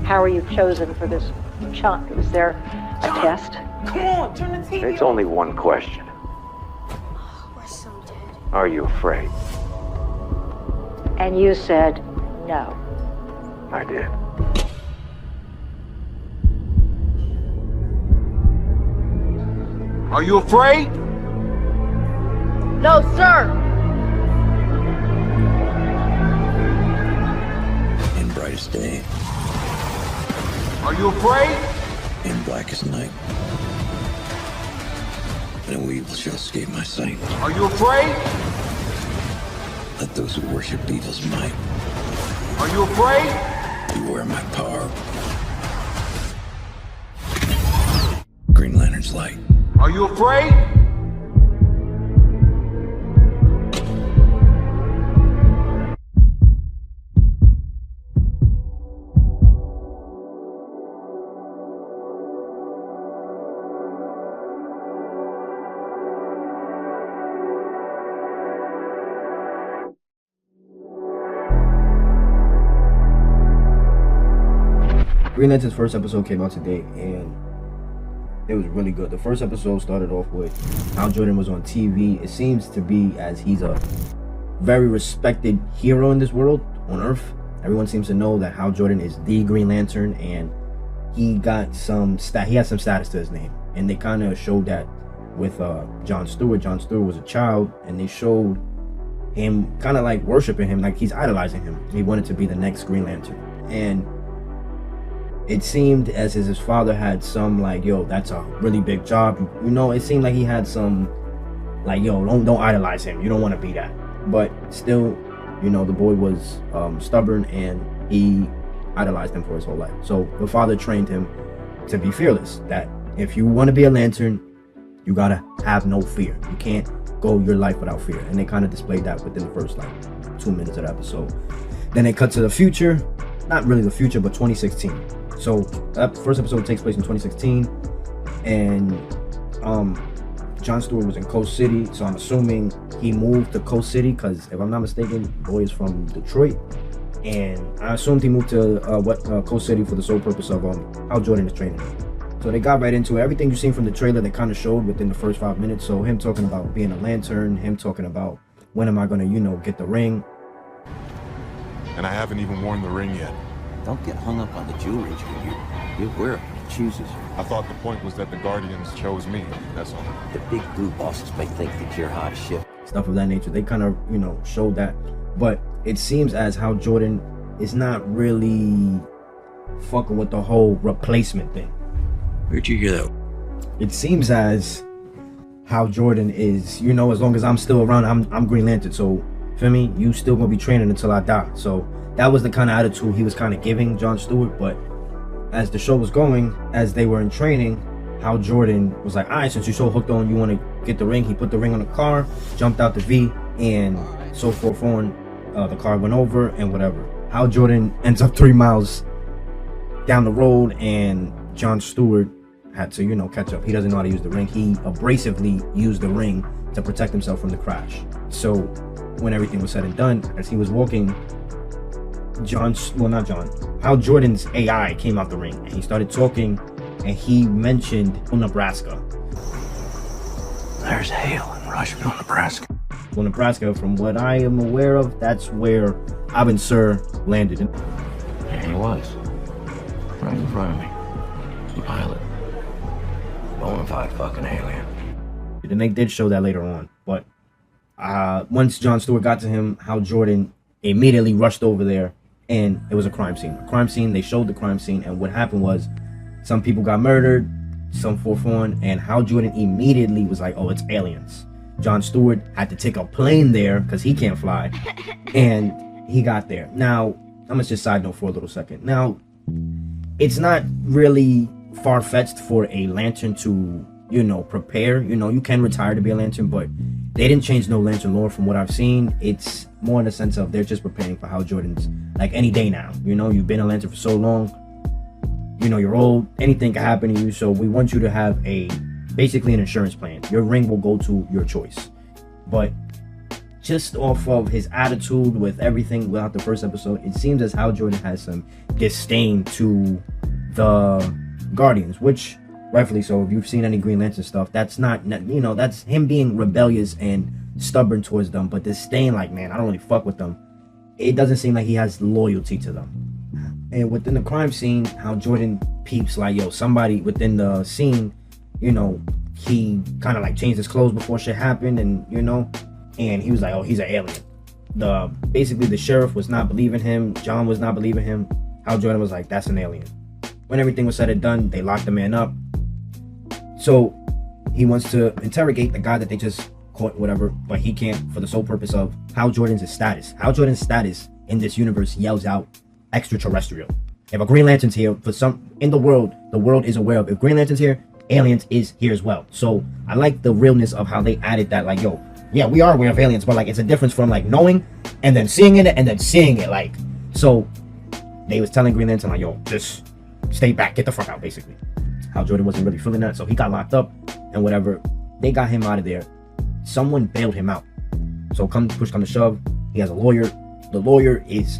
How are you chosen for this chunk? Is there a test? Come on, turn the TV It's on. only one question. We're so dead. Are you afraid? And you said no. I did. Are you afraid? No, sir! In brightest day, Are you afraid? in blackest night, no evil shall escape my sight. Are you afraid? Let those who worship evil's might Are you afraid? beware my power. Green Lantern's light. Are you afraid? Green Lantern's first episode came out today, and it was really good. The first episode started off with Hal Jordan was on TV. It seems to be as he's a very respected hero in this world, on Earth. Everyone seems to know that Hal Jordan is the Green Lantern, and he got some he has some status to his name. And they kind of showed that with John Stewart. John Stewart was a child, and they showed him kind of like worshiping him, like he's idolizing him. He wanted to be the next Green Lantern. And it seemed as his father had some like, yo, that's a really big job. You know, it seemed like he had some like, yo, don't idolize him. You don't want to be that. But still, you know, the boy was stubborn, and he idolized him for his whole life. So the father trained him to be fearless. That if you want to be a lantern, you gotta have no fear. You can't go your life without fear. And they kind of displayed that within the first like 2 minutes of the episode. Then they cut to the future. Not really the future, but 2016. So that first episode takes place in 2016, and John Stewart was in Coast City, so I'm assuming he moved to Coast City, because if I'm not mistaken, the boy is from Detroit, and I assumed he moved to Coast City for the sole purpose of Hal Jordan is training him. So they got right into it. Everything you've seen from the trailer, they kind of showed within the first 5 minutes. So him talking about being a lantern, him talking about when am I gonna, you know, get the ring. And I haven't even worn the ring yet. Don't get hung up on the jewelry, Junior. You wear it, it chooses you. I thought the point was that the Guardians chose me, that's all. The big blue bosses may think that you're hot as shit. Stuff of that nature. They kind of, you know, showed that. But it seems as how Jordan is not really fucking with the whole replacement thing. Where'd you hear that? It seems as how Jordan is, you know, as long as I'm still around, I'm Green Lantern. So, feel me? You still gonna be training until I die. So that was the kind of attitude he was kind of giving John Stewart. But as the show was going, as they were in training, Hal Jordan was like, all right, since you're so hooked on, you want to get the ring. He put the ring on the car, jumped out the V, and so forth on. The car went over and whatever. Hal Jordan ends up 3 miles down the road, and John Stewart had to, you know, catch up. He doesn't know how to use the ring. He abrasively used the ring to protect himself from the crash. So when everything was said and done, as he was walking, Hal Jordan's AI came out the ring, and he started talking, and he mentioned Nebraska. There's hail in Rushville, Nebraska. Well, Nebraska, from what I am aware of, that's where Abin Sur landed. There he was. Right in front of me. The pilot. Bonafide fucking alien. And they did show that later on. But once John Stewart got to him, Hal Jordan immediately rushed over there, and it was a crime scene. A crime scene, they showed the crime scene, and what happened was some people got murdered, some forth on, and Hal Jordan immediately was like, oh, it's aliens. John Stewart had to take a plane there because he can't fly, and he got there. Now, I'm gonna just side note for a little second. Now, it's not really far-fetched for a lantern to, you know, prepare. You know, you can retire to be a lantern, but they didn't change no lantern lore from what I've seen. It's more in the sense of they're just preparing for Hal Jordan's, like, any day now. You know, you've been a lantern for so long. You know, you're old. Anything can happen to you. So we want you to have basically an insurance plan. Your ring will go to your choice. But just off of his attitude with everything without the first episode, it seems as Hal Jordan has some disdain to the Guardians, which rightfully so. If you've seen any Green Lantern stuff, that's not, you know, that's him being rebellious and stubborn towards them. But disdain, like, man, I don't really fuck with them. It doesn't seem like he has loyalty to them. And within the crime scene, Hal Jordan peeps like, yo, somebody within the scene, you know, he kind of like changed his clothes before shit happened, and you know, and he was like, oh, he's an alien. Basically the sheriff was not believing him, John was not believing him. Hal Jordan was like, that's an alien. When everything was said and done, they locked the man up. So he wants to interrogate the guy that they just caught, whatever, but he can't, for the sole purpose of Hal Jordan's status. Hal Jordan's status in this universe yells out extraterrestrial. If a Green Lantern's here, for some in the world is aware of, if Green Lantern's here, aliens is here as well. So I like the realness of how they added that, like, yo, yeah, we are aware of aliens, but like it's a difference from like knowing and then seeing it and then seeing it. Like, so they was telling Green Lantern like, yo, just stay back, get the fuck out, basically. Hal Jordan wasn't really feeling that, so he got locked up and whatever. They got him out of there. Someone bailed him out. So push come to shove, he has a lawyer. The lawyer is,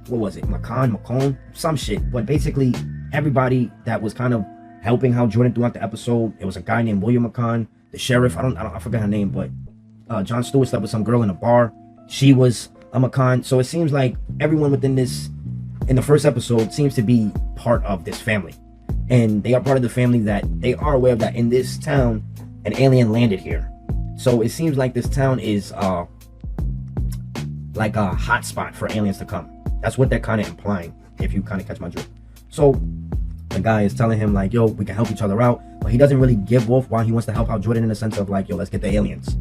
what was it, McCone, some shit. But basically everybody that was kind of helping Hal Jordan throughout the episode, it was a guy named William McCone, the sheriff, I forget her name, but John Stewart slept with some girl in a bar. She was a McCone. So it seems like everyone within this, in the first episode, seems to be part of this family. And they are part of the family that they are aware of that in this town, an alien landed here. So it seems like this town is like a hot spot for aliens to come. That's what they're kind of implying, if you kind of catch my drift. So the guy is telling him like, yo, we can help each other out, but he doesn't really give off why he wants to help out Jordan in the sense of like, yo, let's get the aliens.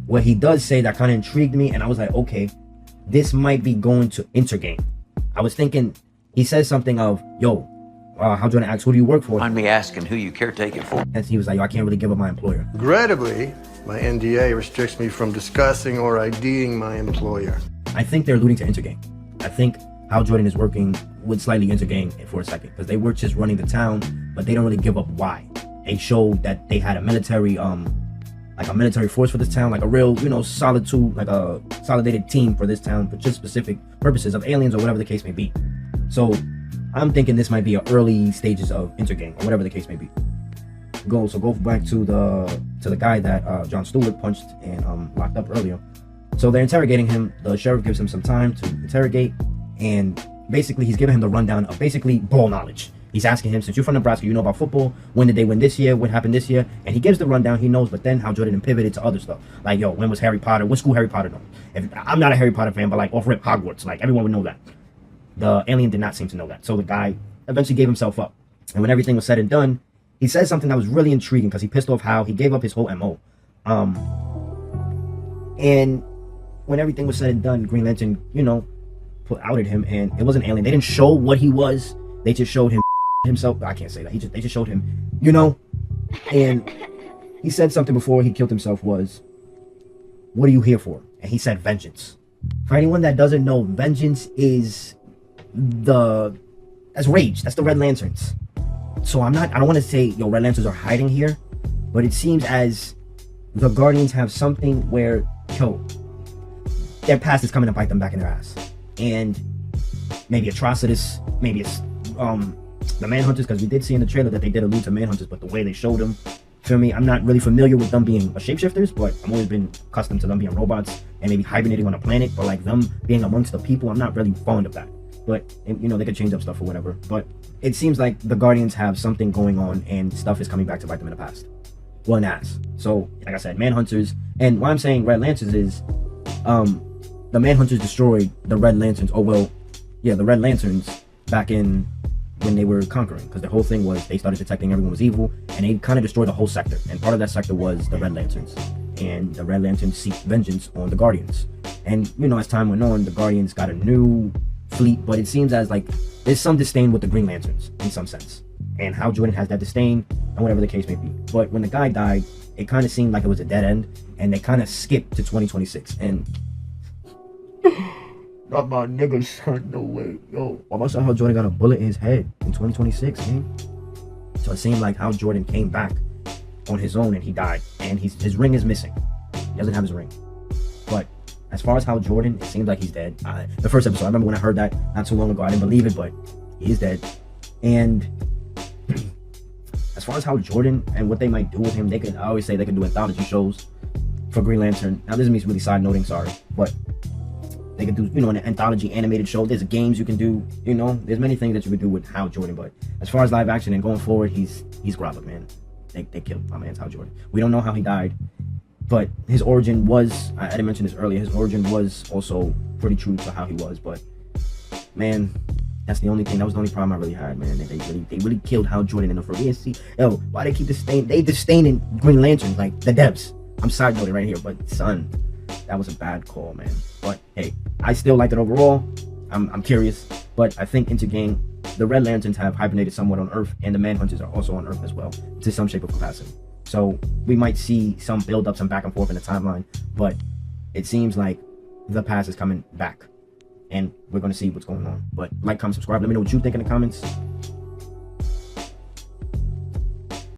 What he does say that kind of intrigued me, and I was like, okay, this might be going to Intergang. I was thinking, he says something of, yo, Hal Jordan asks, who do you work for? Mind me asking who you caretaking for? And he was like, yo, I can't really give up my employer. Regrettably, my NDA restricts me from discussing or IDing my employer. I think they're alluding to Intergang. I think Hal Jordan is working with slightly Intergang for a second, because they were just running the town, but they don't really give up why. They showed that they had a military, like a military force for this town, like a real, you know, like a solidated team for this town, for just specific purposes of aliens or whatever the case may be. So I'm thinking this might be early stages of Intergang or whatever the case may be. Go back to the guy that John Stewart punched and locked up earlier. So they're interrogating him. The sheriff gives him some time to interrogate, and basically he's giving him the rundown of basically ball knowledge. He's asking him, since you're from Nebraska, you know about football. When did they win this year? What happened this year? And he gives the rundown. He knows, but then Hal Jordan pivoted to other stuff. Like, yo, when was Harry Potter? What school Harry Potter knows? I'm not a Harry Potter fan, but like off rip Hogwarts, like everyone would know that. The alien did not seem to know that. So the guy eventually gave himself up. And when everything was said and done, he said something that was really intriguing because he pissed off Hal. He gave up his whole MO. And when everything was said and done, Green Lantern, you know, outed him, and it was an alien. They didn't show what he was. They just showed him himself. I can't say that. They just showed him, you know. And he said something before he killed himself was, what are you here for? And he said vengeance. For anyone that doesn't know, vengeance is that's rage. That's the Red Lanterns. So I don't want to say, yo, Red Lanterns are hiding here, but it seems as the Guardians have something where, yo, their past is coming to bite them back in their ass. And maybe Atrocitus, maybe it's the Manhunters, because we did see in the trailer that they did allude to Manhunters, but the way they showed them, feel me, I'm not really familiar with them being shapeshifters, but I've always been accustomed to them being robots and maybe hibernating on a planet, but like them being amongst the people, I'm not really fond of that. But, you know, they could change up stuff or whatever. But it seems like the Guardians have something going on and stuff is coming back to bite them in the past. Well, in the ass. So, like I said, Manhunters. And why I'm saying Red Lanterns is, the Manhunters destroyed the Red Lanterns. Oh, well, yeah, the Red Lanterns back in when they were conquering. Because the whole thing was they started detecting everyone was evil. And they kind of destroyed the whole sector. And part of that sector was the Red Lanterns. And the Red Lanterns seek vengeance on the Guardians. And, you know, as time went on, the Guardians got a new fleet, but it seems as like there's some disdain with the Green Lanterns in some sense, and Hal Jordan has that disdain and whatever the case may be. But when the guy died, it kind of seemed like it was a dead end, and they kind of skipped to 2026. And not my nigga, son, no way, yo. Why must Hal Jordan got a bullet in his head in 2026, man? So it seemed like Hal Jordan came back on his own and he died, and his ring is missing. He doesn't have his ring. But as far as Hal Jordan, it seems like he's dead. The first episode, I remember when I heard that not too long ago, I didn't believe it, but he's dead. And as far as Hal Jordan and what they might do with him, I always say they could do anthology shows for Green Lantern. Now, this is me really side noting, sorry, but they could do, you know, an anthology animated show. There's games you can do, you know, there's many things that you could do with Hal Jordan. But as far as live action and going forward, he's Grounded, man. They killed my man's Hal Jordan. We don't know how he died, but his origin was, I didn't mention this earlier, his origin was also pretty true to how he was. But man, that was the only problem I really had, man. They really killed Hal Jordan in the first. See, yo, why they keep disdaining Green Lantern, like the devs. I'm side noting right here, but son, that was a bad call, man. But hey, I still liked it overall. I'm curious, but I think Intergang, the Red Lanterns have hibernated somewhat on Earth, and the Manhunters are also on Earth as well, to some shape or capacity. So we might see some build up, some back and forth in the timeline, but it seems like the past is coming back, and we're gonna see what's going on. But like, comment, subscribe. Let me know what you think in the comments.